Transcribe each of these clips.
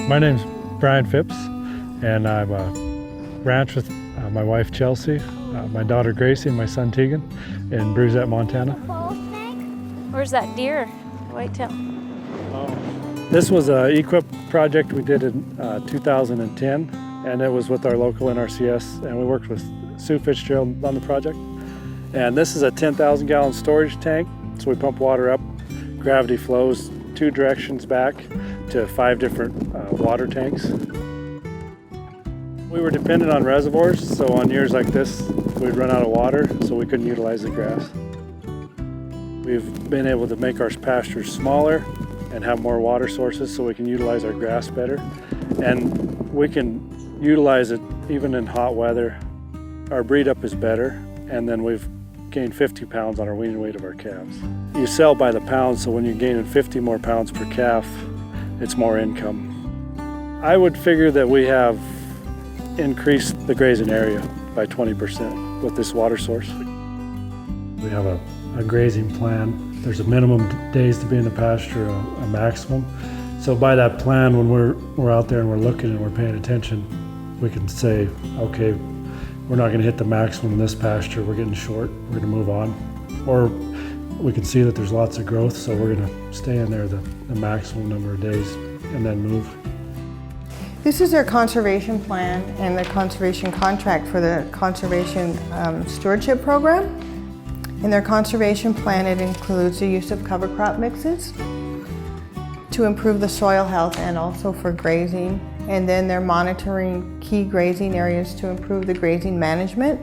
My name's Bryan Phipps, and I'm a ranch with my wife Chelsea, my daughter Gracie, and my son Tegan in Brusett, Montana. Where's that deer? Whitetail. This was an EQIP project we did in 2010, and it was with our local NRCS, and we worked with Sue Fitzgerald on the project. And this is a 10,000 gallon storage tank, so we pump water up, gravity flows 2 directions back to 5 different water tanks. We were dependent on reservoirs, so on years like this, we'd run out of water, so we couldn't utilize the grass. We've been able to make our pastures smaller and have more water sources so we can utilize our grass better. And we can utilize it even in hot weather. Our breed up is better, and then we've gained 50 pounds on our weaning weight of our calves. You sell by the pound, so when you're gaining 50 more pounds per calf, it's more income. I would figure that we have increased the grazing area by 20% with this water source. We have a grazing plan. There's a minimum days to be in the pasture, a maximum. So by that plan, when we're out there and we're looking and we're paying attention, we can say, okay, we're not going to hit the maximum in this pasture, we're getting short, we're going to move on. Or we can see that there's lots of growth, so we're going to stay in there the maximum number of days and then move. This is their conservation plan and the conservation contract for the conservation stewardship program. In their conservation plan, it includes the use of cover crop mixes to improve the soil health and also for grazing. And then they're monitoring key grazing areas to improve the grazing management.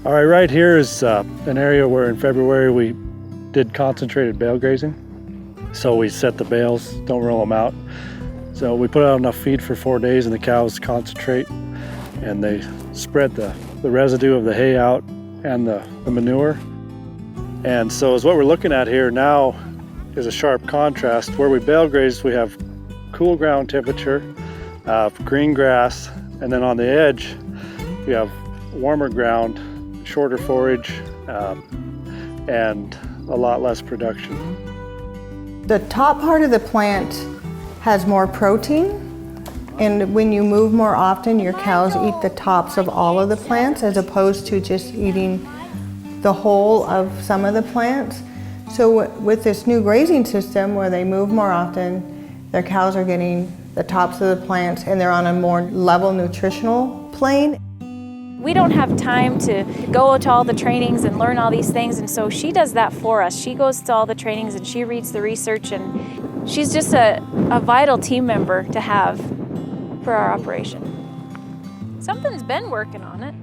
All right, right here is an area where in February we did concentrated bale grazing. So we set the bales, don't roll them out. So we put out enough feed for 4 days and the cows concentrate, and they spread the residue of the hay out and the manure. And so as what we're looking at here now is a sharp contrast. Where we bale graze, we have cool ground temperature, green grass, and then on the edge we have warmer ground, shorter forage, and a lot less production. The top part of the plant has more protein, and when you move more often, your cows eat the tops of all of the plants as opposed to just eating the whole of some of the plants. So with this new grazing system where they move more often, their cows are getting the tops of the plants and they're on a more level nutritional plane. We don't have time to go to all the trainings and learn all these things, and so she does that for us. She goes to all the trainings and she reads the research, and she's just a vital team member to have for our operation. Something's been working on it.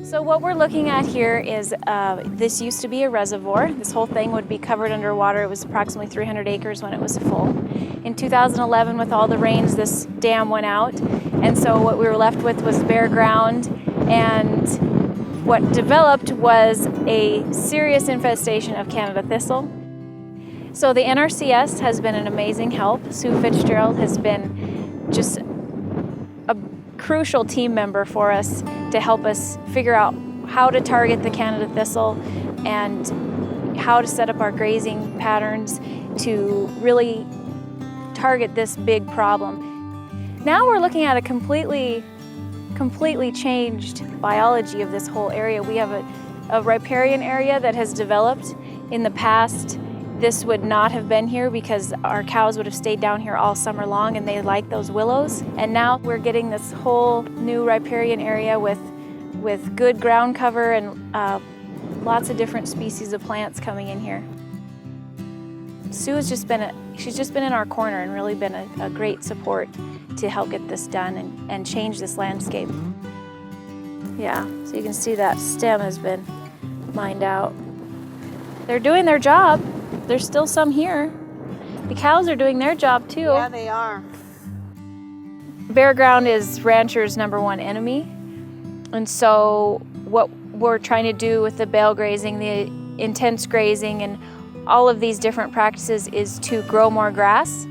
So what we're looking at here is, this used to be a reservoir. This whole thing would be covered underwater. It was approximately 300 acres when it was full. In 2011, with all the rains, this dam went out, and so what we were left with was bare ground, and what developed was a serious infestation of Canada thistle. So the NRCS has been an amazing help. Sue Fitzgerald has been just a crucial team member for us to help us figure out how to target the Canada thistle and how to set up our grazing patterns to really target this big problem. Now we're looking at a completely changed biology of this whole area. We have a riparian area that has developed. In the past, this would not have been here because our cows would have stayed down here all summer long and they like those willows. And now we're getting this whole new riparian area with good ground cover and lots of different species of plants coming in here. Sue has she's just been in our corner and really been a great support to help get this done and change this landscape. Yeah, so you can see that stem has been mined out. They're doing their job. There's still some here. The cows are doing their job too. Yeah, they are. Bare ground is ranchers' #1 enemy. And so what we're trying to do with the bale grazing, the intense grazing, and all of these different practices is to grow more grass.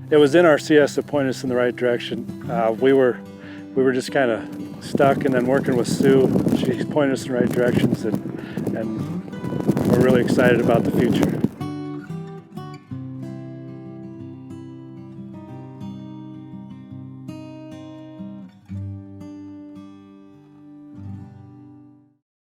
It was NRCS that pointed us in the right direction. We were just kind of stuck, and then working with Sue, she pointed us in the right directions, and we're really excited about the future.